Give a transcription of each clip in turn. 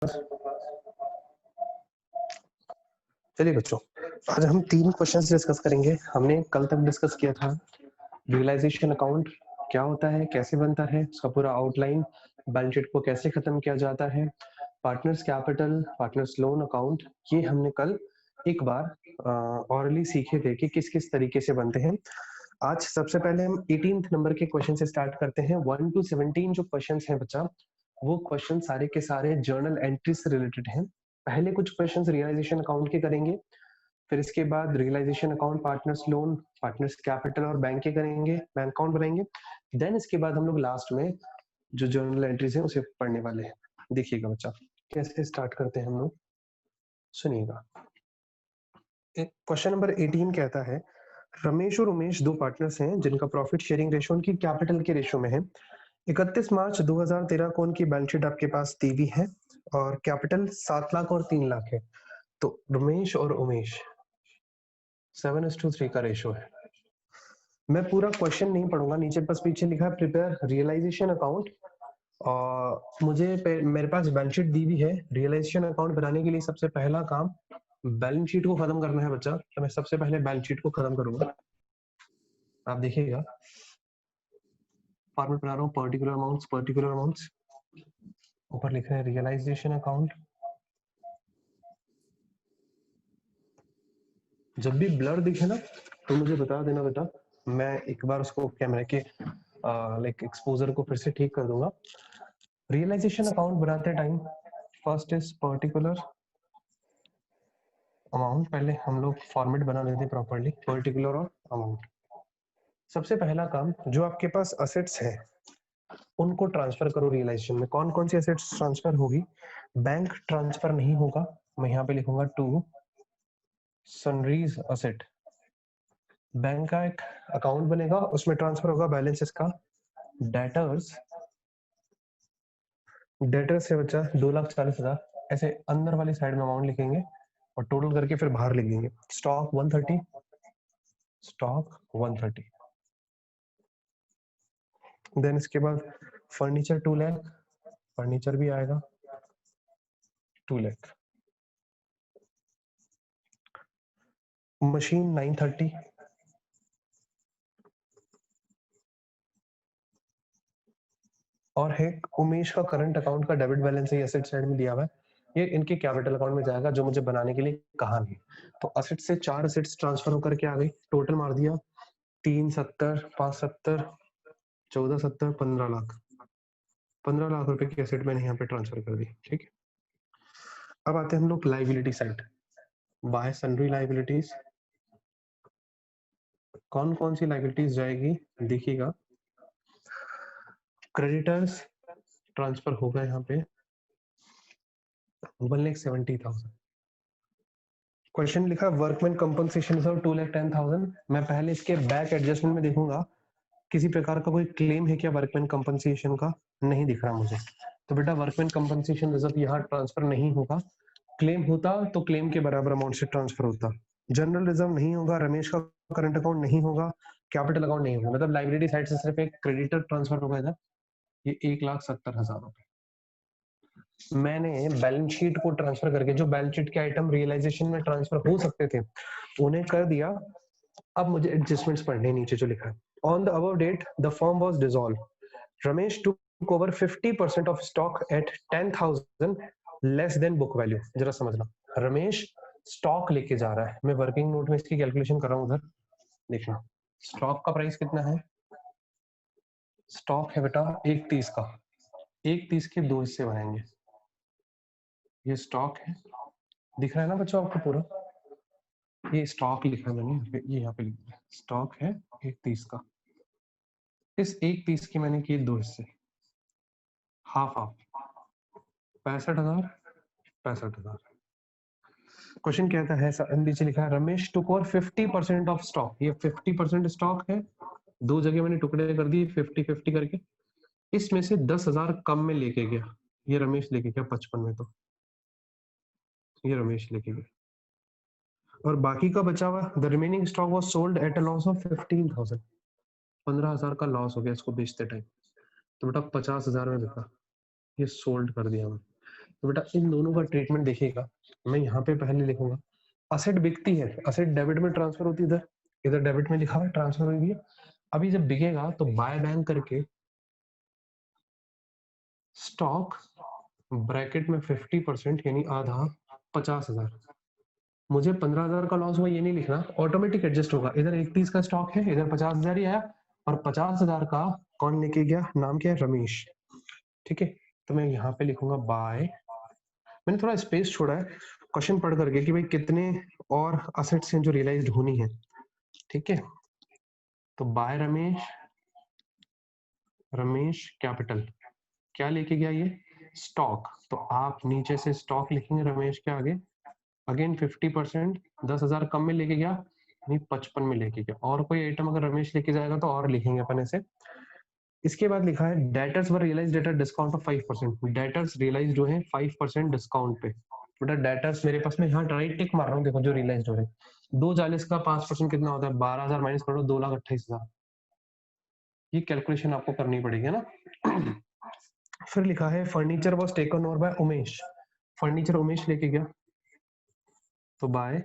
चलिए बच्चों, आज हम 3 क्वेश्चंस डिस्कस करेंगे। हमने कल तक डिस्कस किया था रियलाइजेशन अकाउंट क्या होता है, कैसे बनता है, उसका पूरा आउटलाइन, बैलेंस शीट को कैसे खत्म किया जाता है, partners capital, partners loan account, ये हमने कल एक बार ऑरली सीखे थे कि किस किस तरीके से बनते हैं। आज सबसे पहले हम 18th नंबर के क्वेश्चन से स्टार्ट करते हैं। 1 to 17 जो क्वेश्चंस हैं बच्चा, वो क्वेश्चन सारे के सारे जर्नल एंट्री से रिलेटेड हैं। पहले कुछ क्वेश्चंस रियलाइजेशन अकाउंट के करेंगे, फिर इसके बाद realisation account, partners loan, partners capital और बैंक के करेंगे, बैंक अकाउंट बनाएंगे। देन इसके बाद हम लोग लास्ट में जो जर्नल एंट्रीज है उसे पढ़ने वाले हैं। देखिएगा बच्चा कैसे स्टार्ट करते हैं हम लोग, सुनिएगा। क्वेश्चन नंबर 18 कहता है, रमेश और उमेश दो पार्टनर्स हैं जिनका प्रॉफिट शेयरिंग रेशो उनकी कैपिटल के रेशो में है। 31 मार्च 2013 को उनकी बैलेंस शीट आपके पास दी हुई है और कैपिटल 7 लाख और 3 लाख है। तो रमेश और उमेश 7:3 का रेशो है। मैं पूरा क्वेश्चन नहीं पढ़ूंगा, नीचे बस पीछे लिखा है प्रिपेयर रियलाइजेशन अकाउंट। और मेरे पास बैलेंस शीट दी हुई है। रियलाइजेशन अकाउंट बनाने के लिए सबसे पहला काम बैलेंस शीट को खत्म करना है बच्चा। तो मैं सबसे पहले बैलेंस शीट को खत्म करूंगा। आप देखिएगा, फॉर्मेट बना रहा हूँ, पर्टिकुलर अमाउंट्स, ऊपर लिख रहे हैं रियलाइजेशन अकाउंट। जब भी ब्लर दिखे ना तो मुझे बता देना बेटा, मैं एक बार उसको कैमरे के लाइक एक्सपोजर को फिर से ठीक कर दूंगा। रियलाइजेशन अकाउंट बनाते time first is particular amount. पहले हम लोग फॉर्मेट बना लेते प्रॉपर्ली, पर्टिकुलर और अमाउंट। सबसे पहला काम, जो आपके पास असेट्स है उनको ट्रांसफर करो रियलाइजेशन में। कौन कौन सी असेट्स ट्रांसफर होगी? बैंक ट्रांसफर नहीं होगा, मैं यहाँ पे लिखूंगा टू सनरीज असेट। बैंक का एक अकाउंट बनेगा, उसमें ट्रांसफर होगा बैलेंस इसका डेटर्स। डेटर्स से बचा 2,40,000, ऐसे अंदर वाली साइड में अमाउंट लिखेंगे और टोटल करके फिर बाहर लिख देंगे। Stock 130, stock 130। देन इसके बाद फर्नीचर 2 लाख, फर्नीचर भी आएगा 2 लाख। मशीन 930, और है उमेश का करंट अकाउंट का डेबिट बैलेंस है, एसेट साइड में दिया हुआ है, ये इनके कैपिटल अकाउंट में जाएगा जो मुझे बनाने के लिए कहा नहीं। तो असेट से 4 असेट्स ट्रांसफर होकर के आ गई, टोटल मार दिया 370, 570, 1470, 15 लाख। 15 लाख रुपए की एसेट मैंने यहाँ पे ट्रांसफर कर दी। ठीक है, अब आते हैं हम लोग liability side. Bye sundry liabilities, कौन कौन सी लाइबिलिटीज जाएगी देखिएगा। क्रेडिटर्स ट्रांसफर होगा यहाँ पे 1,70,000। क्वेश्चन लिखा वर्कमैन कंपनसेशन रिजर्व 2,10,000। मैं पहले इसके बैक एडजस्टमेंट में देखूंगा किसी प्रकार का कोई क्लेम है क्या वर्कमैन कंपनसेशन का, नहीं दिख रहा मुझे। तो बेटा वर्कमैन कंपनसेशन रिजर्व यहाँ ट्रांसफर नहीं होगा। क्लेम होता तो क्लेम के बराबर अमाउंट से ट्रांसफर होता। जनरल रिजर्व नहीं होगा, रमेश का करंट अकाउंट नहीं होगा, कैपिटल अकाउंट नहीं होगा। मतलब लाइबिलिटी साइड से सिर्फ एक क्रेडिटर ट्रांसफर होगा इधर, ये 1,70,000 रुपए। मैंने बैलेंस शीट को ट्रांसफर करके जो बैलेंस शीट के आइटम रियलाइजेशन में ट्रांसफर हो सकते थे उन्हें कर दिया। अब मुझे एडजस्टमेंट्स पढ़ने, नीचे जो लिखा है, on the above date the firm was dissolve, Ramesh took over 50% of stock at 10,000 less than book value. जरा समझना, रमेश स्टॉक लेके जा रहा है, मैं वर्किंग नोट में इसकी कैलकुलेशन कर रहा हूं उधर, देखना स्टॉक का प्राइस कितना है। स्टॉक है बेटा 1,30 का, 1,30 के 2 हिस्से बनाएंगे। ये स्टॉक है, दिख रहा है ना बच्चों आपको पूरा, ये स्टॉक लिखा है मैंने, ये यहाँ पे लिख दिया स्टॉक है 1,30 का। इस 1,30 के मैंने किए 2 हिस्से, हाफ हाफ, 65,000, 65,000। क्वेश्चन कहता है, नीचे लिखा है Ramesh took over 50% of stock. ये 50% स्टॉक है, 2 जगह मैंने टुकड़े कर दिए 50-50 करके। इसमें से 10,000 कम में लेके गया, ये रमेश लेके गया 55 में, तो ये रमेश लेके गया। और बाकी का बचा हुआ the remaining stock was sold at a loss of 15,000, 15,000 का लॉस हो गया इसको बेचते टाइम। तो बेटा 50,000 में बिका, ये सोल्ड कर दिया मैं। तो बेटा इन दोनों का ट्रीटमेंट देखिएगा। मैं यहाँ पे पहले लिखूंगा असेट बिकती है, असेट डेबिट में ट्रांसफर होती है, इधर डेबिट में लिखा हुआ है ट्रांसफर हुई है। अभी जब बिकेगा तो बाय बैंक करके स्टॉक ब्रैकेट में 50% यानी आधा 50,000। मुझे 15,000 का लॉस हुआ ये नहीं लिखना, ऑटोमेटिक एडजस्ट होगा। इधर 31 का स्टॉक है, इधर 50,000 ही आया, और 50,000 का कौन लेके गया, नाम क्या है, रमेश। ठीक है, तो मैं यहाँ पे लिखूंगा बाय, मैंने थोड़ा स्पेस छोड़ा है क्वेश्चन पढ़ करके कि भाई कितने और असेट्स हैं जो रियलाइज्ड होनी है। ठीक है, तो बाय रमेश, रमेश कैपिटल क्या लेके गया, ये स्टॉक। तो आप नीचे से स्टॉक लिखेंगे रमेश के आगे, अगेन 50%, 10,000 कम में लेके गया, नहीं 55 में लेके गया। और कोई आइटम अगर रमेश लेके जाएगा तो और लिखेंगे अपन ऐसे। इसके बाद लिखा है debtors were realised at a discount of 5%। Debtors realised जो है 5% डिस्काउंट पे। बेटा डेटर्स मेरे पास में यहाँ राइट टिक मार रहा हूँ, देखो जो रियलाइज्ड हो रहे हैं 240 का 5% कितना होता है, 12,000 माइनस करो 2,28,000। ये कैलकुलेशन आपको करनी पड़ेगी ना। फिर लिखा है furniture was taken over by Umesh. Furniture Umesh लेके गया, तो बाय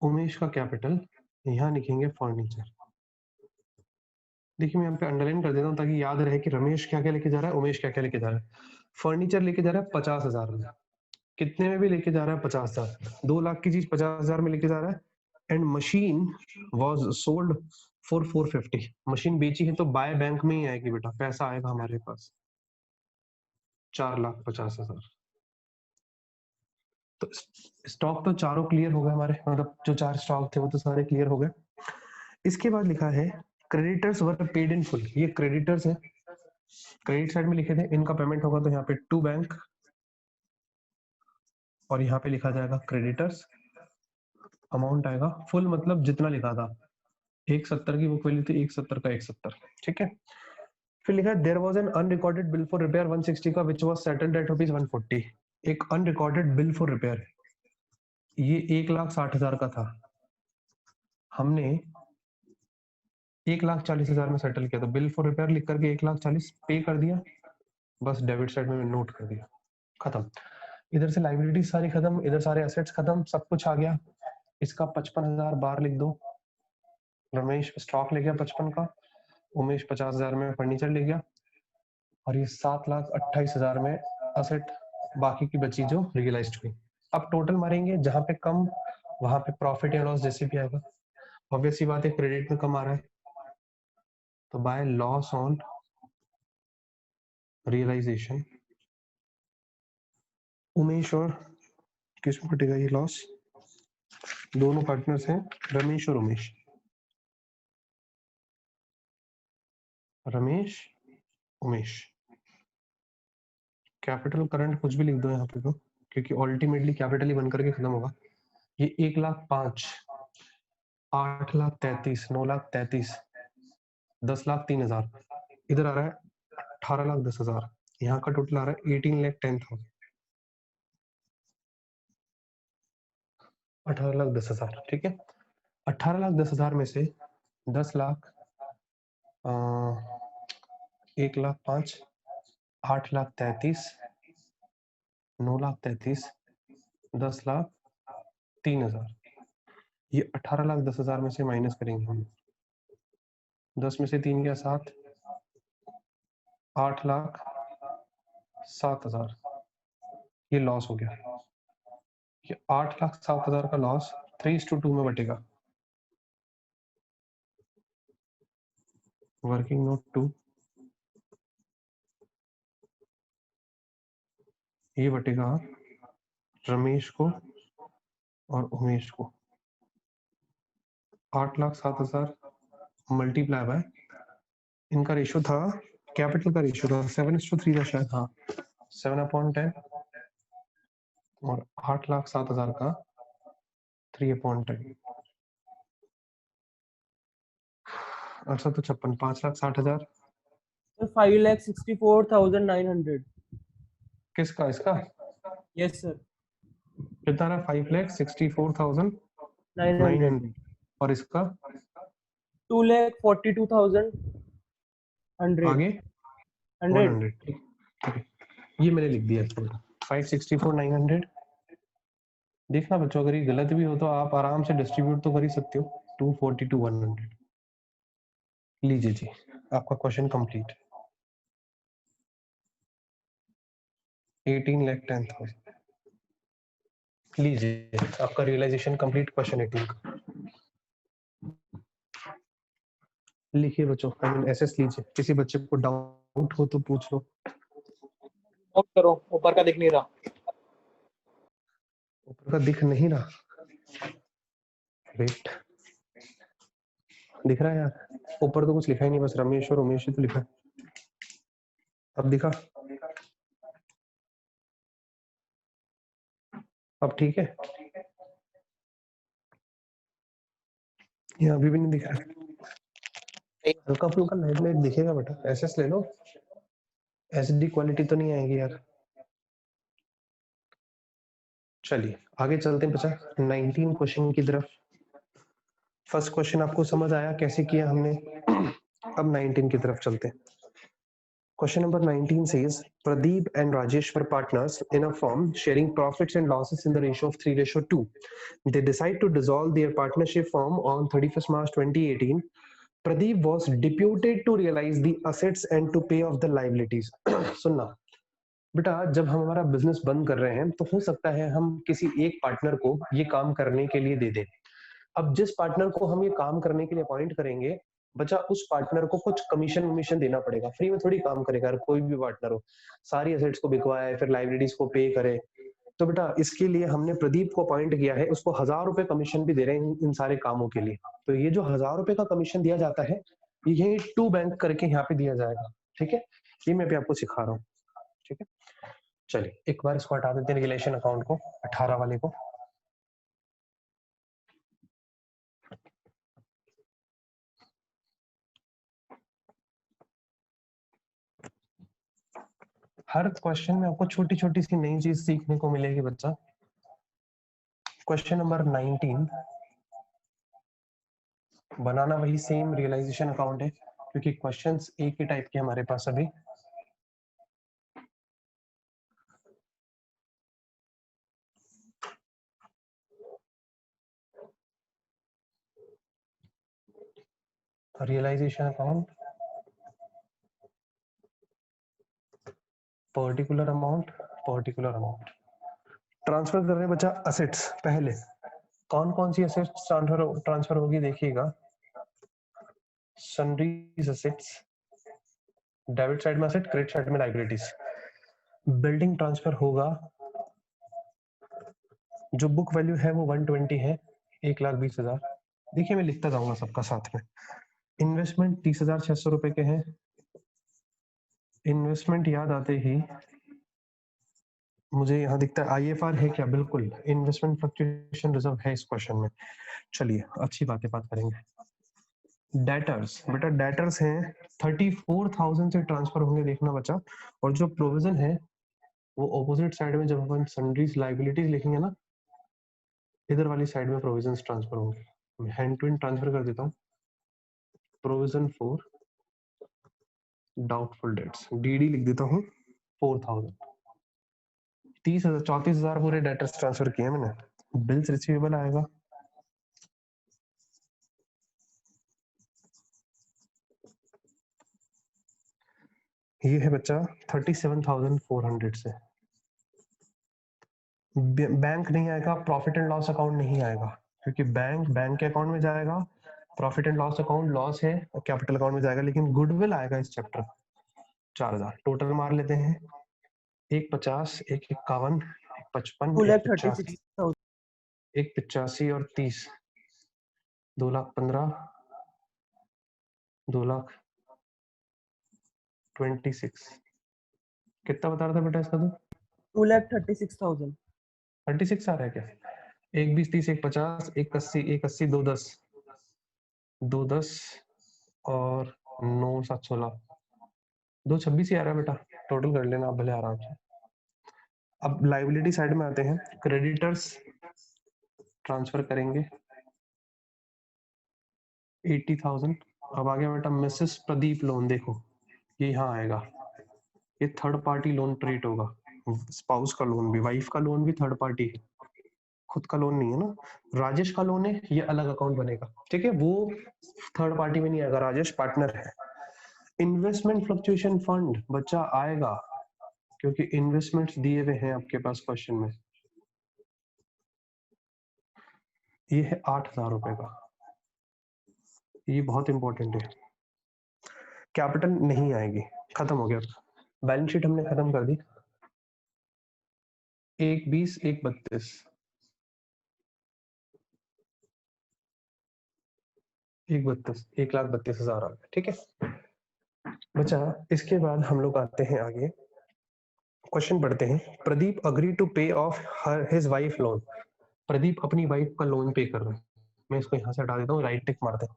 उमेश का कैपिटल यहाँ लिखेंगे फर्नीचर। देखिए मैं यहाँ पे अंडरलाइन कर देता हूँ ताकि याद रहे कि रमेश क्या क्या लेके जा रहा है, उमेश क्या क्या लेके जा रहा है। फर्नीचर लेके जा रहा है 50,000 में, कितने में भी लेके जा रहा है 50,000, 2 लाख की चीज 50,000 में लेके जा रहा है। And machine was sold for 450। Machine बेची है तो बाय बैंक में ही आएगी बेटा, पैसा आएगा हमारे पास 4,50,000। तो स्टॉक तो चारों क्लियर हो गए हमारे, मतलब जो 4 स्टॉक थे वो तो सारे क्लियर हो गए। इसके बाद लिखा है creditors were paid in full. ये क्रेडिटर्स है, क्रेडिट साइड में लिखे थे, इनका पेमेंट होगा तो यहाँ पे टू बैंक, और यहाँ पे लिखा जाएगा क्रेडिटर्स, अमाउंट आएगा फुल, मतलब जितना लिखा था 170 की बुक वैल्यू थी, 170 का 170। ठीक है, फिर लिखा है there was an unrecorded bill for repair 160 का विच वाज सेटल्ड एट ₹140। एक अनरिकॉर्डेड बिल फॉर रिपेयर, ये 1,60,000 का था, हमने 1,40,000 में सेटल किया। तो बिल फॉर रिपेयर लिख करके 1,40,000 पे कर दिया, बस डेबिट साइड में नोट कर दिया, खत्म। इधर से लाइबिलिटी सारी खत्म, इधर सारे एसेट्स खत्म, सब कुछ आ गया। इसका 55,000 बाहर लिख दो, रमेश स्टॉक ले गया 55 का, उमेश 50,000 में फर्नीचर ले गया, और ये 7,28,000 में असेट बाकी की बची जो रियलाइज्ड हुई। अब टोटल मारेंगे, जहां पे कम वहां पे प्रॉफिट या लॉस जैसे भी आएगा। ऑब्वियस सी बात है क्रेडिट में कम आ रहा है, तो by loss on realisation Umesh और किसमें कटेगा ये लॉस, दोनों पार्टनर्स हैं रमेश और उमेश, रमेश उमेश। कैपिटल करंट कुछ भी लिख दो यहाँ पे तो, क्योंकि अल्टीमेटली कैपिटल ही बनकर के खत्म होगा। ये 1,05,000, 8,33,000, 9,33,000, 10,03,000, इधर आ रहा है 18,10,000, यहाँ का टोटल आ रहा है 18,10,000, 18,10,000। ठीक है, 18,10,000 में से 10 लाख, 1,05,000, 8,33,000, 9,33,000, 10,03,000, ये 18,10,000 में से माइनस करेंगे हम। 10 में से 3 गया 7, 8,07,000, ये लॉस हो गया। ये 8,07,000 का लॉस 3:2 में बटेगा। वर्किंग नोट 2, ये बटेगा रमेश को और उमेश को। 8,07,000 मल्टीप्लाई बाय, इनका रेशियो था, कैपिटल का रेशियो था 7:3 था शायद, हाँ 7/10, और 8,07,000 का 3/10, 8,56, 5,60,000 5,64,900। किसका, इसका यस सर, कितना रहा, 5,64,900, 900। और इसका 2,42,100। आगे 100। ठीक है, ये मैंने लिख दिया 564,900। देखना बच्चों, अगर ये गलत भी हो तो आप आराम से डिस्ट्रीब्यूट तो कर ही सकते हो। 242,100 लीजिए जी, आपका क्वेश्चन कंप्लीट। 18,10,000 लीजिए, आपका रियलाइजेशन कंप्लीट। क्वेश्चन 18 का लिखिए बच्चों, एसएस लीजिए। किसी बच्चे को डाउट हो तो पूछ लो। नोट करो, ऊपर का दिख नहीं रहा। ऊपर का दिख नहीं रहा, वेट, दिख रहा है यार। ऊपर तो कुछ लिखा ही नहीं, बस रमेश और उमेश ही तो लिखा है। अब दिखा, अब ठीक है। ये अभी भी नहीं दिख रहा। हल्का फुल्का लाइट लाइट दिखेगा बेटा, एसएस ले लो। एचडी क्वालिटी तो नहीं आएगी यार। चलिए आगे चलते हैं बच्चा 19 क्वेश्चन की तरफ। फर्स्ट क्वेश्चन आपको समझ आया कैसे किया हमने। अब 19 की तरफ चलते हैं। Question number 19 says Pradeep and Rajesh were partners in a firm sharing profits and losses in the ratio of 3:2. They decide to dissolve their partnership firm on 31st March 2018. Pradeep was deputed to realize the assets and to pay off the liabilities. सुनना बेटा, जब हम हमारा business बंद कर रहे हैं तो हो सकता है हम किसी एक पार्टनर को ये काम करने के लिए दे दें। अब जिस पार्टनर को हम ये काम करने के लिए अपॉइंट करेंगे बच्चा, उस पार्टनर को कुछ कमीशन वमीशन देना पड़ेगा। फ्री में थोड़ी काम करेगा यार कोई भी पार्टनर हो। सारी एसेट्स को बिकवाए, फिर लाइबिलिटीज को पे करे। तो बेटा इसके लिए हमने प्रदीप को अपॉइंट किया है, उसको 1,000 रुपए कमीशन भी दे रहे हैं इन सारे कामों के लिए। तो ये जो 1,000 रुपए का कमीशन दिया जाता है, ये टू बैंक करके यहाँ पे दिया जाएगा। ठीक है, ये मैं भी आपको सिखा रहा हूँ। ठीक है, चलिए एक बार इसको हटा देते हैं, रिलेशन अकाउंट को, 18 वाले को। हर क्वेश्चन में आपको छोटी छोटी सी नई चीज सीखने को मिलेगी बच्चा। क्वेश्चन नंबर 19 बनाना वही सेम रियलाइजेशन अकाउंट है, क्योंकि क्वेश्चंस एक ही टाइप के हमारे पास अभी। Realisation account, particular amount, particular amount transfer कर रहे हैं बच्चा। असेट्स पहले कौन कौन सी असेट्स ट्रांसफर होगी देखिएगा। सन्ड्रीज असेट्स, डेबिट साइड में असेट, क्रेडिट साइड में लाइबिलिटीज। बिल्डिंग ट्रांसफर होगा, जो बुक वैल्यू है वो 120 है, 1,20,000। देखिए मैं लिखता जाऊंगा सबका साथ में। इन्वेस्टमेंट 30,600 रुपए के हैं। इन्वेस्टमेंट याद आते ही मुझे यहाँ दिखता है आईएफआर है क्या, बिल्कुल इन्वेस्टमेंट फ्लक्चुएशन रिजर्व है इस क्वेश्चन में। चलिए अच्छी बात करेंगे। डेटर्स, बेटा डेटर्स हैं 34,000 से ट्रांसफर होंगे, देखना बच्चा। और जो प्रोविजन है वो ऑपोजिट साइड में, जब अपन सन्ड्रीज लाइबिलिटीज लिखेंगे ना, इधर वाली साइड में प्रोविजन ट्रांसफर होंगे। मैं हैंड टू हैंड ट्रांसफर कर देता हूँ। Provision for doubtful debts, DD लिख देता हूँ 4,000। 30,000, 34,000 पूरे डेटर्स ट्रांसफर किए मैंने। बिल्स रिसीवेबल आएगा, ये है बच्चा 37,400 से। बैंक नहीं आएगा, प्रॉफिट एंड लॉस अकाउंट नहीं आएगा, क्योंकि बैंक के अकाउंट में जाएगा। Profit and loss account loss है और कैपिटल अकाउंट में जाएगा, लेकिन गुडविल आएगा इस चैप्टर। 4,000 टोटल मार लेते हैं। 1,50, 1,51, 1,55, 1,85, 2,36,000। 1,85 और 30, 2,15,000, 2,26,000। कितना बता रहा था बेटा इसका? तो 2,36,000। 36 आ रहा है क्या? 1,20,30, 1,50, 1,80, 1,80, 2,10, 2,10 और 9,716, 2,26 ही आ रहा है बेटा। टोटल कर लेना आप भले आराम से। अब लाइबिलिटी साइड में आते हैं। क्रेडिटर्स ट्रांसफर करेंगे 80,000। अब आ गया बेटा मिसेस प्रदीप लोन, देखो ये यहाँ आएगा ये थर्ड पार्टी लोन ट्रीट होगा। स्पाउस का लोन भी, वाइफ का लोन भी थर्ड पार्टी है, खुद का लोन नहीं है ना। राजेश का लोन है, ये अलग अकाउंट बनेगा, ठीक है, वो थर्ड पार्टी में नहीं आएगा, राजेश पार्टनर है। इन्वेस्टमेंट फ्लक्चुएशन फंड बच्चा आएगा क्योंकि इन्वेस्टमेंट्स दिए हुए हैं आपके पास क्वेश्चन में। ये है 8,000 रुपए का, ये बहुत इंपॉर्टेंट है। कैपिटल नहीं आएगी, खत्म हो गया, बैलेंस शीट हमने खत्म कर दी। 1,20 1,32 1,32 1,32,000 आ गया, ठीक है बच्चा। इसके बाद हम लोग आते हैं आगे, क्वेश्चन पढ़ते हैं। Pradeep agree to pay of his wife loan. Pradeep अपनी वाइफ का लोन पे कर रहे हैं। मैं इसको यहाँ से हटा देता हूँ, राइट टिक मारते हैं।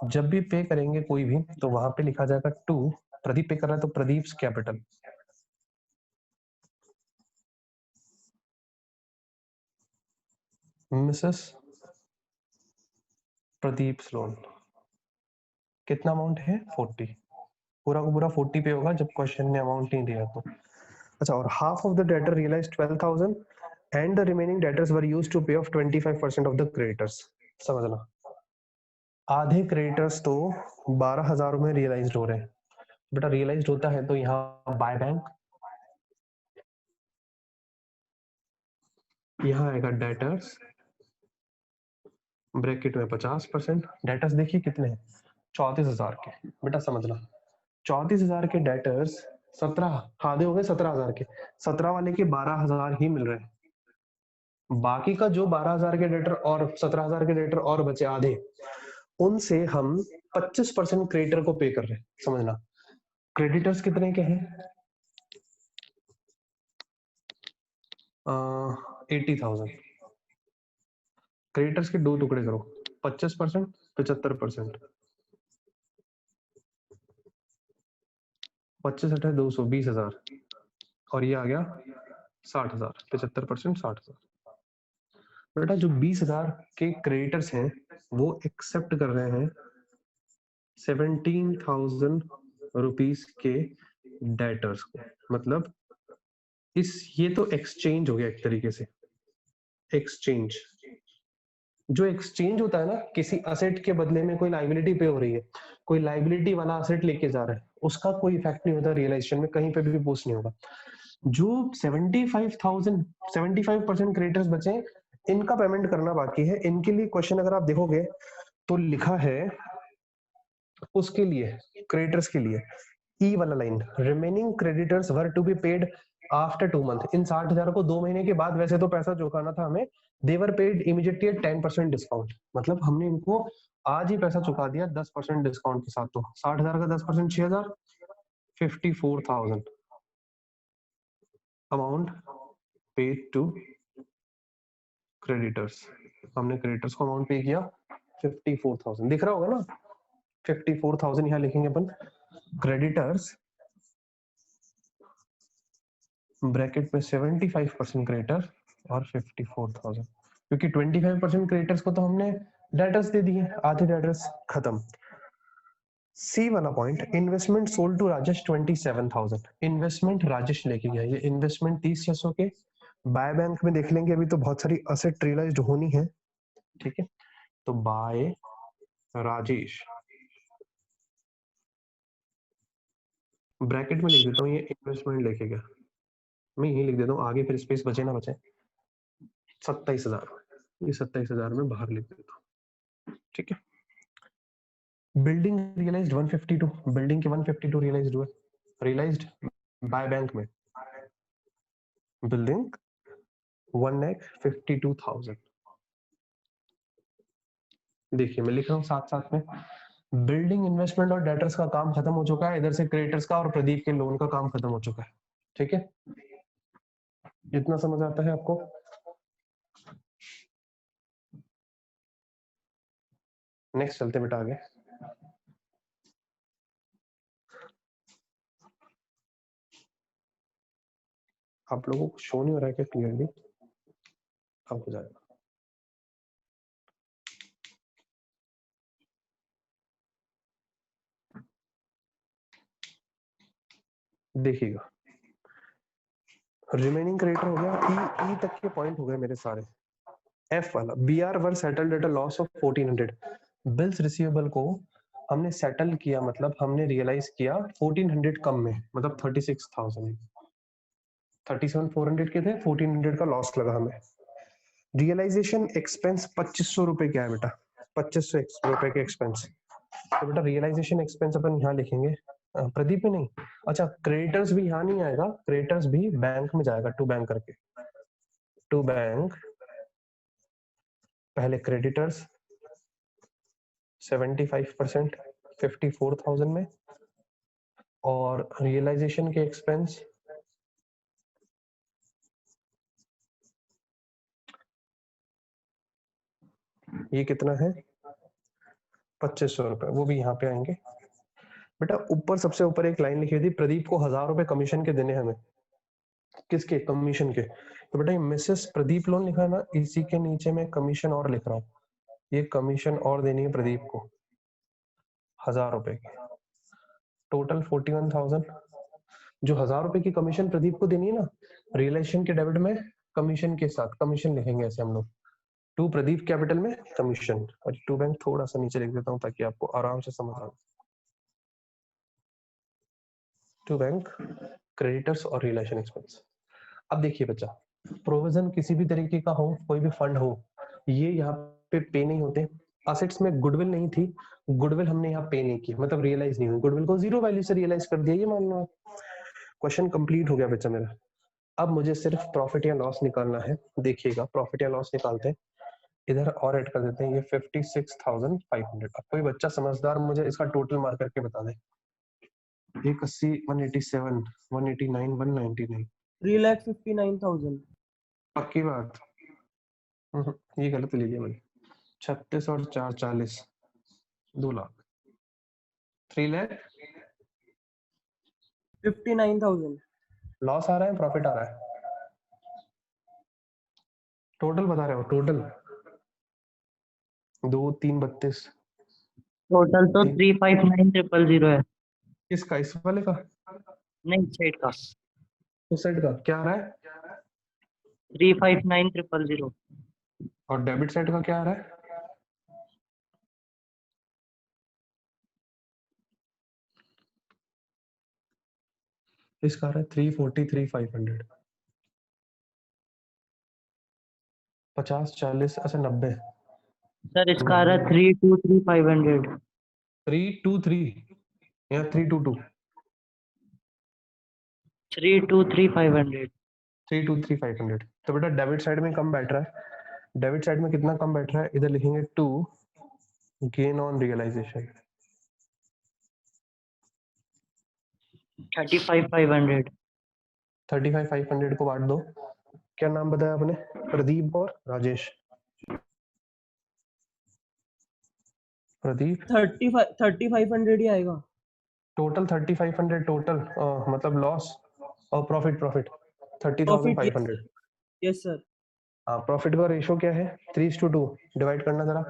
जब भी पे करेंगे कोई भी तो वहां पे लिखा जाएगा टू, प्रदीप पे कर रहा है तो Pradeep's capital, Mrs Pradeep's loan. कितना अमाउंट है 40, पूरा का पूरा 40 पे होगा जब क्वेश्चन ने अमाउंट नहीं दिया तो। अच्छा, और half of the debtor realise 12,000 and the remaining debtors were used to pay off 25% of the creditors. समझना, आधे क्रेडिटर्स तो 12,000 में रियलाइज हो रहे हैं। बेटा रियलाइज होता है तो यहाँ बाय बैंक, यहाँ आएगा डेटर्स, ब्रैकेट में 50%। डेटर्स देखिए कितने हैं, 34,000 के। बेटा समझना, 34,000 के डेटर्स 17 आधे हो गए, 17,000 के, 17 वाले के 12,000 ही मिल रहे हैं। बाकी का जो 12,000 के डेटर और 17,000 के डेटर और बचे आधे, उनसे हम 25% क्रेडिटर को पे कर रहे हैं। समझना, क्रेडिटर्स कितने के हैं, 80,000। क्रेडिटर्स के दो टुकड़े करो, 25%, 75%, 25 अठारह 200, 20,000, और ये आ गया 60,000, 75%, 60,000। बेटा जो 20,000 के क्रेडिटर्स हैं वो एक्सेप्ट कर रहे हैं 17,000 रुपीज के डेटर्स को। मतलब ये तो एक्सचेंज हो गया एक तरीके से। एक्सचेंज, जो एक्सचेंज होता है ना, किसी असेट के बदले में कोई लाइबिलिटी पे हो रही है, कोई लाइबिलिटी वाला असेट लेके जा रहा है, उसका कोई इफेक्ट नहीं होता रियलाइजेशन में, कहीं पे भी पोस्ट नहीं होगा। जो 75% क्रेडिटर्स बचे, इनका पेमेंट करना बाकी है। इनके लिए क्वेश्चन अगर आप देखोगे तो लिखा है उसके लिए, क्रेडिटर्स के लिए ई वाला line, remaining creditors were to be paid after 2 month. इन 60,000 को 2 महीने के बाद वैसे तो पैसा चुकाना था हमें, देवर पेड इमीडिएटली 10% डिस्काउंट। मतलब हमने इनको आज ही पैसा चुका दिया 10% डिस्काउंट के साथ। तो 60,000 का 10% 6,000, 54,000 अमाउंट पेड टू क्रेडिटर्स। हमने क्रेडिटर्स को अमाउंट पे किया 54,000, दिख रहा होगा ना, 54,000 यहाँ लिखेंगे अपन, क्रेडिटर्स ब्रैकेट में 75% क्रेडिटर और 54,000, क्योंकि 25% क्रेडिटर्स को तो हमने डेटर्स दे दिए, आधे डेटर्स खत्म। सी वाला point, investment sold to Rajesh 27,000। Investment Rajesh लेके गया, ये इन्वेस्टमेंट 30,600 के। बाय बैंक में देख लेंगे, अभी तो बहुत सारी असेट रियलाइज्ड होनी है, ठीक है। तो बाय राजेश, ब्रैकेट में लिख देता हूँ ये इन्वेस्टमेंट लेके गया, मैं यही लिख देता हूँ, आगे फिर स्पेस बचे ना बचे। 27,000, ये 27,000 में बाहर लिख देता हूँ, ठीक है। बिल्डिंग रियलाइज्ड 152, बिल्डिंग के 152 रियलाइज्ड हुए, रियलाइज्ड बाय बैंक में। बिल्डिंग 1,52,000। देखिए मैं लिख रहा हूँ साथ साथ में, बिल्डिंग इन्वेस्टमेंट और डेटर्स का काम खत्म हो चुका है, इधर से क्रेडिटर्स का और प्रदीप के लोन का काम खत्म हो चुका है, ठीक है। इतना समझ आता है आपको? नेक्स्ट चलते बेटा आगे। आप लोगों को शो नहीं हो रहा है क्या क्लियरली? अब हो जाएगा। देखिएगा रिमेनिंग क्रेडिटर हो गया, ई तक के पॉइंट हो गए मेरे सारे। एफ वाला, B R were settled at a loss of 1400। Bills receivable को हमने सेटल किया, मतलब हमने रियलाइज किया 1400 कम में, मतलब 36,000। 37,400 के थे, 1400 का लॉस लगा हमें। रियलाइजेशन एक्सपेंस 2500 रुपए क्या है बेटा, 2500 रुपए के एक्सपेंस। तो बेटा रियलाइजेशन एक्सपेंस अपन यहाँ लिखेंगे, प्रदीप में नहीं, अच्छा क्रेडिटर्स भी यहाँ नहीं आएगा, क्रेडिटर्स भी बैंक में जाएगा, टू बैंक करके, टू बैंक। पहले क्रेडिटर्स 75% 54,000 में, और रियलाइजेशन के एक्सपेंस ये कितना है, 2500 रुपए, वो भी यहाँ पे आएंगे। बेटा ऊपर सबसे ऊपर एक लाइन लिखी थी, प्रदीप को 1000 रुपए कमीशन के देने हमें, किसके, कमीशन के। तो बेटा ये मिसेस प्रदीप लोन लिखा है ना, इसी के नीचे मैं कमीशन और लिख रहा हूँ, ये कमीशन और देनी है प्रदीप को 1000 रुपए की, टोटल 41,000। जो 1000 रुपए की कमीशन प्रदीप को देनी है ना, रियलाइजेशन के डेबिट में कमीशन के साथ कमीशन लिखेंगे ऐसे हम लोग, टू प्रदीप कैपिटल में कमीशन, और टू बैंक थोड़ा सा नीचे लिख देता हूँ ताकि आपको आराम से समझ आए। टू बैंक क्रेडिटर्स और रियलाइजेशन एक्सपेंस। अब देखिए बच्चा, प्रोविजन किसी भी तरीके का हो, कोई भी फंड हो, ये यहाँ पे नहीं होते। असेट्स में गुडविल नहीं थी, गुडविल हमने यहाँ पे नहीं की, मतलब रियलाइज नहीं हुई, गुडविल को जीरो वैल्यू से रियलाइज कर दिया, ये मान लो। क्वेश्चन कंप्लीट हो गया बच्चा मेरा। अब मुझे सिर्फ प्रॉफिट या लॉस निकालना है, देखिएगा प्रॉफिट या लॉस निकालते हैं, इधर और ऐड कर देते हैं, ये 56,500। अब कोई बच्चा समझदार मुझे इसका टोटल मार करके बता दे, 180, 187, 189, 199। 3,59,000। पक्की बात? ये गलत ले लिया मैंने, 36 और 4 40, 2 लाख, 3 लाख। 59,000। लॉस आ रहा है, प्रॉफिट आ रहा है, टोटल बता रहे हो, टोटल 2 3 32। टोटल तो 359,000 है। किसका, इस वाले का? नहीं, साइड का उस साइड का क्या आ रहा है? 359,000। और डेबिट साइड का क्या आ रहा है? इसका आ रहा है 343,500। 50 40, अच्छा 90। सर इसका आ रहा है 323,500। 323 या 322? 323,500। 323,500। तो बेटा डेबिट साइड में कम बैठ रहा है, डेबिट साइड में कितना कम बैठ रहा है, इधर लिखेंगे 2 गेन ऑन रियलाइजेशन, 35,500। 35,500 को बांट दो। क्या नाम बताया आपने, प्रदीप और राजेश? प्रदीप 35,500 ही आएगा। टोटल 3500 टोटल, मतलब लॉस और प्रॉफिट, प्रॉफिट 30,500। Yes sir. हाँ, प्रॉफिट का रेशो क्या है, 3:2, डिवाइड करना जरा।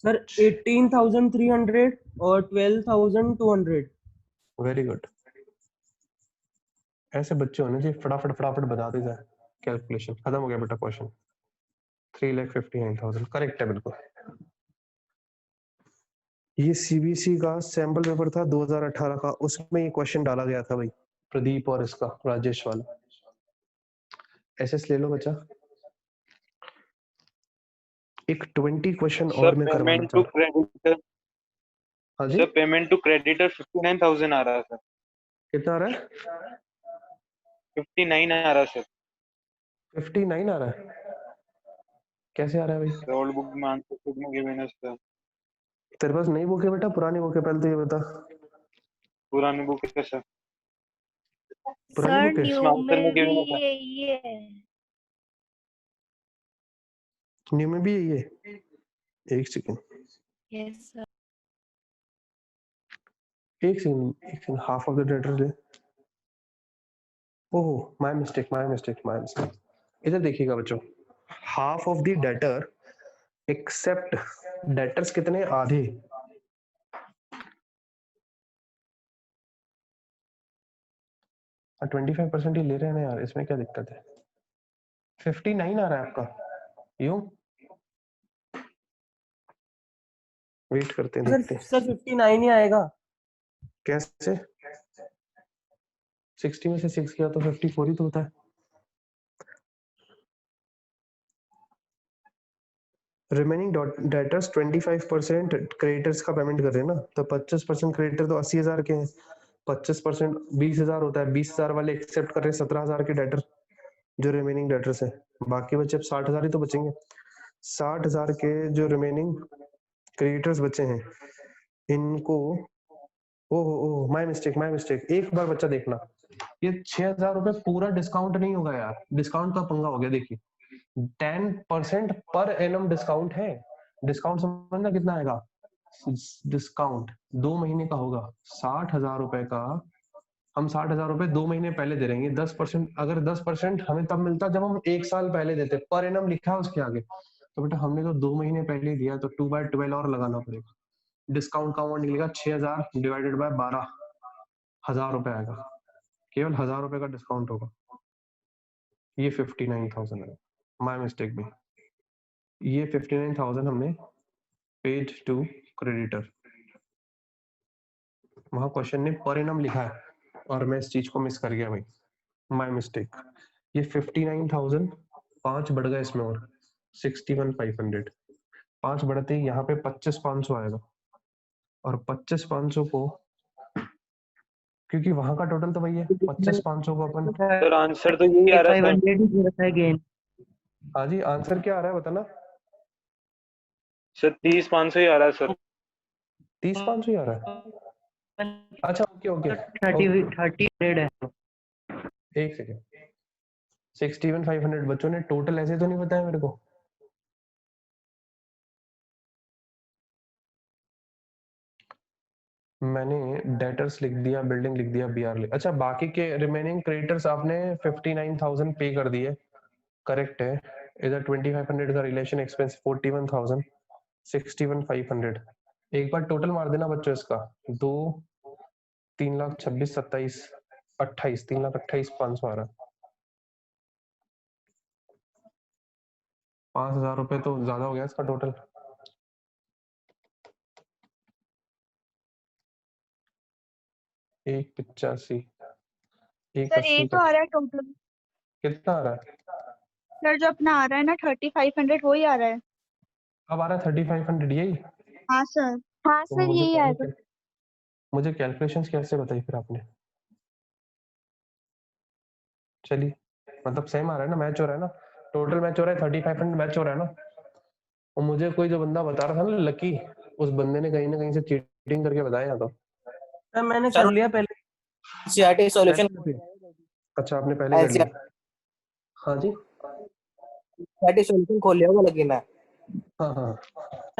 सर 18,300 और 12,200। वेरी गुड, ऐसे बच्चे होने चाहिए, फटाफट फटाफट बताते जाए, कैलकुलेशन खत्म हो गया बेटा क्वेश्चन। 3,59,000 करेक्ट है बिल्कुल। ये सीबीएसई का सैंपल पेपर था 2018 का, उसमें ये क्वेश्चन डाला गया था भाई, प्रदीप और इसका राजेश वाला। एसएस ले लो बच्चा, एक 20 क्वेश्चन और मैं करवाना पेमेंट टू चाहता हूँ। क्रेडिटर, हाँ जी, सर पेमेंट टू क्रेडिटर 59,000 आ रहा है सर। कितना आ रहा है? 59 आ रहा है सर। 59 आ रहा है, कैसे आ रहा है भाई? ओल्ड बुक में आंसर शीट में गिवन है सर। तेरे पास नई बुक है बेटा, पुरानी बुक है, पहले तो ये बता। पुरानी बुक है सर, पुरानी सर बुक है, इसमें न्यू आंसर में में भी गिवन है सर। यही है। न्यू में भी यही है, एक सेकंड, यस सर। एक second, half of the debtor दे। Oh my mistake, my mistake, my mistake. इधर देखिएगा बच्चों, half of the debtor except debtors कितने, आधे। 25% ही ले रहे हैं ना यार, इसमें क्या दिक्कत है? 59 आ रहा है आपका, यूं वेट करते हैं, सर देखते हैं सर 59 ही आएगा। कैसे 60 में से 6 किया तो 54 ही तो होता है। रिमेनिंग डेटर्स 25% क्रेडिटर्स का पेमेंट कर रहे हैं ना, तो 25% क्रेडिटर तो 80,000 के हैं, 25% 20,000 होता है, 20,000 वाले एक्सेप्ट कर रहे हैं 17,000 के डेटर जो रिमेनिंग डेटर्स है, बाकी बचे अब 60,000 ही तो बचेंगे। 60,000 के जो रिमेनिंग क्रेडिटर्स बचे हैं इनको, ओह माय मिस्टेक, एक बार बच्चा देखना, ये 6,000 रुपए पूरा डिस्काउंट नहीं होगा यार, डिस्काउंट का पंगा हो गया। देखिए 10% पर एनम डिस्काउंट है, डिस्काउंट समझना कितना आएगा, डिस्काउंट 2 महीने का होगा 60,000 रुपए का, हम 60,000 रुपए 2 महीने पहले दे देंगे। 10%, अगर 10% हमें तब मिलता जब हम 1 साल पहले देते, पर एनम लिखा है उसके आगे, तो बेटा हमने तो 2 महीने पहले ही दिया, तो 2/12 और लगाना पड़ेगा। डिस्काउंट का अमाउंट निकलेगा 6,000 डिवाइडेड बाय 12,000 रुपए आएगा, केवल 1,000 रुपए का डिस्काउंट होगा, ये 59,000 है, माय मिस्टेक भी, ये 59,000 हमने पेड टू क्रेडिटर, वहां क्वेश्चन ने पर एनम लिखा है और मैं इस चीज को मिस कर गया भाई, माय मिस्टेक। ये 59,000 5 बढ़ गए इसमें और 61,500, 5 बढ़ते ही यहाँ पे 25,500 आएगा, और 25,500 को, क्योंकि वहां का टोटल तो वही है, 25,500 को अपन, सर आंसर तो यही आ रहा है सर। 500 ही दे रखा है गेन। हाँ जी आंसर क्या आ रहा है बताना। सर 30,500 ही आ रहा है सर। 30,500 ही आ रहा है, अच्छा ओके 30 है। एक सेकेंड, 61,500 बच्चों ने टोटल ऐसे तो नहीं बताया मेरे को, मैंने डेटर्स लिख दिया, बिल्डिंग लिख दिया, बीआर लिख, अच्छा बाकी के रिमेनिंग क्रेडिटर्स आपने 59,000 पे कर दिए, करेक्ट है। इधर 2500 का रिलेशन एक्सपेंस 41,000, 61,500, एक बार टोटल मार देना बच्चों इसका, 2 3 लाख 26 27 28, 3,28,500 आ रहा है। 5,000 रुपए तो ज्यादा हो गया इसका टोटल, एक 85, एक सर ये 80 तो आ रहा है टोटल। कितना आ रहा है? सर जो अपना आ रहा है ना 3500 वही आ रहा है। अब आ रहा है 3,500 यही। हाँ सर, हाँ तो सर यही आएगा। मुझे कैलकुलेशंस कैसे बताई फिर आपने? चलिए मतलब सेम आ रहा है ना, मैच हो रहा है ना, टोटल मैच हो रहा है, 3,500 मैच हो रहा है ना। और मुझे कोई जो बंदा बता रहा था ना लकी, उस बंदे ने कहीं ना कहीं से चीटिंग करके बताया था। सर मैंने कर लिया पहले। एनसीईआरटी सॉल्यूशन, अच्छा आपने पहले कर लिया, हाँ जी, एनसीईआरटी सॉल्यूशन खोल लिया होगा लेकिन मैं। हाँ हाँ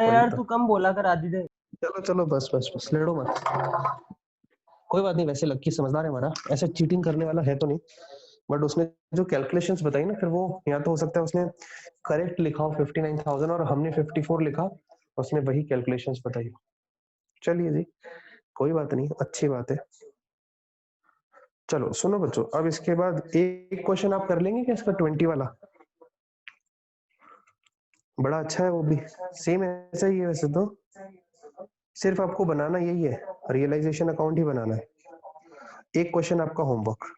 वही यार था। तू कम बोला कर आदि दे। चलो चलो बस लेड़ो मत, कोई बात नहीं, वैसे लक्की समझदार है हमारा, ऐसे चीटिंग करने वाला है तो नहीं, बट उसने जो कैलकुलेशंस बताई ना, फिर वो या तो हो सकता है उसने करेक्ट लिखा हो 59,000 और हमने 54 लिखा, उसने वही कैलकुलेशंस बताई। चलिए जी कोई बात नहीं, अच्छी बात है। चलो सुनो बच्चों, अब इसके बाद एक क्वेश्चन आप कर लेंगे क्या इसका 20 वाला, बड़ा अच्छा है वो भी, सेम ऐसा ही है वैसे तो, सिर्फ आपको बनाना यही है, रियलाइजेशन अकाउंट ही बनाना है। एक क्वेश्चन आपका होमवर्क,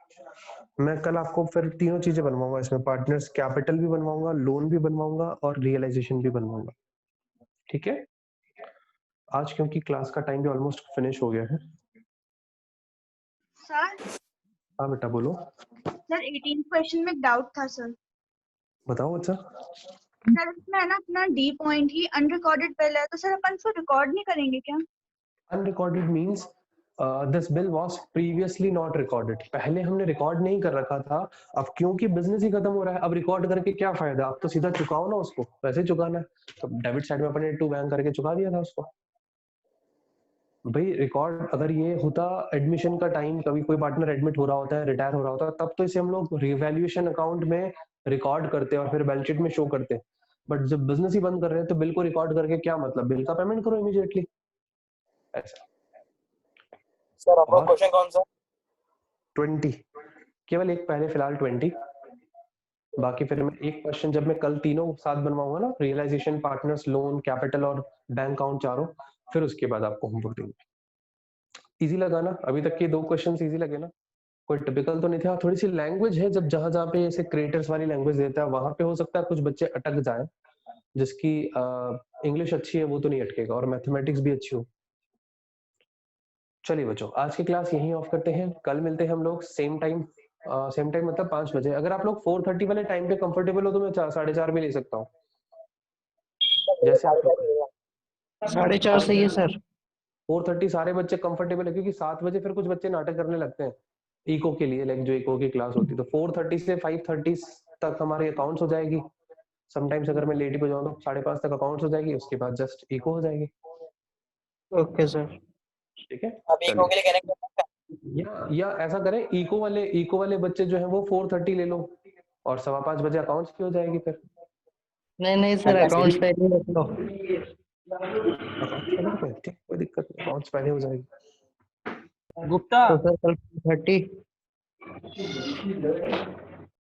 मैं कल आपको फिर तीनों चीजें बनवाऊंगा इसमें, पार्टनर्स कैपिटल भी बनवाऊंगा, लोन भी बनवाऊंगा और रियलाइजेशन भी बनवाऊंगा, ठीक है। आज क्योंकि क्लास का टाइम भी ऑलमोस्ट फिनिश हो गया है। सर हाँ बेटा बोलो। सर 18 क्वेश्चन में डाउट था सर। बताओ अच्छा। सर इसमें है ना अपना डी पॉइंट ही अनरिकॉर्डेड बिल है, तो सर अपन इसको रिकॉर्ड नहीं करेंगे क्या? Unrecorded means this bill was previously not recorded, पहले हमने रिकॉर्ड नहीं कर रखा था, अब क्योंकि बिजनेस ही खत्म हो रहा है, अब रिकॉर्ड करके क्या फायदा, अब तो सीधा चुकाओ ना उसको, वैसे चुकाना है तो डेबिट साइड में अपने टू बैंक करके चुका दिया था उसको। भाई रिकॉर्ड अगर ये होता एडमिशन का टाइम, कभी कोई पार्टनर एडमिट हो रहा होता है, रिटायर हो रहा होता है, तब तो इसे हम लोग रिवैल्यूएशन अकाउंट में रिकॉर्ड करते और फिर बैलेंस शीट में शो करते, बट जब बिजनेस ही बंद कर रहे हैं तो बिल को रिकॉर्ड करके क्या मतलब, बिल का पेमेंट करो इमीडिएटली ऐसा। सर आपका और क्वेश्चन कौन सा? 20 केवल एक पहले फिलहाल 20, बाकी फिर मैं एक क्वेश्चन जब मैं कल तीनों साथ बनवाऊंगा ना, रियलाइजेशन, पार्टनर्स, लोन, कैपिटल और बैंक अकाउंट चारों, फिर उसके बाद आपको होमवर्क देंगे। इजी लगा ना? अभी तक के 2 क्वेश्चन इजी लगे ना? कोई टिपिकल तो नहीं थे? हाँ, थोड़ी सी लैंग्वेज है, जब जहां जहां पे ऐसे क्रिएटर्स वाली लैंग्वेज देता है वहां पे हो सकता है कुछ बच्चे अटक जाए, जिसकी इंग्लिश अच्छी है वो तो नहीं अटकेगा, और मैथमेटिक्स भी अच्छी हो। चलिए बच्चों, आज की क्लास यहीं ऑफ करते हैं, कल मिलते हैं हम लोग सेम टाइम मतलब 5 बजे। अगर आप लोग 4:30 वाले टाइम पे कंफर्टेबल हो तो मैं 4:30 में ले सकता हूँ, जैसे आप लोग। 4:30 सही है सर। 4:30 सारे बच्चे कंफर्टेबल है, क्योंकि 7 बजे फिर कुछ बच्चे नाटक करने लगते हैं इको के लिए, लाइक जो इको की क्लास होती है। तो 4:30 से 5:30 तक हमारे अकाउंट्स हो जाएगी। समटाइम्स अगर मैं लेट भी हो जाऊँ तो 5:30 तक अकाउंट्स हो जाएगी, उसके बाद जस्ट इको हो जाएगी। Okay sir. ठीक है, अभी चलिए। के लिए कनेक्ट या ऐसा करें, इको वाले बच्चे जो है वो 4:30 ले लो, और 5:15 बजे अकाउंट्स की हो जाएगी फिर। नहीं नहीं सर, अकाउंट्स पहले ही रख लो। अकाउंट्स पहले रखें? ठीक, कोई दिक्कत नहीं, अकाउंट्स पहले हो जाएगी। गुप्ता तो सर कल 30।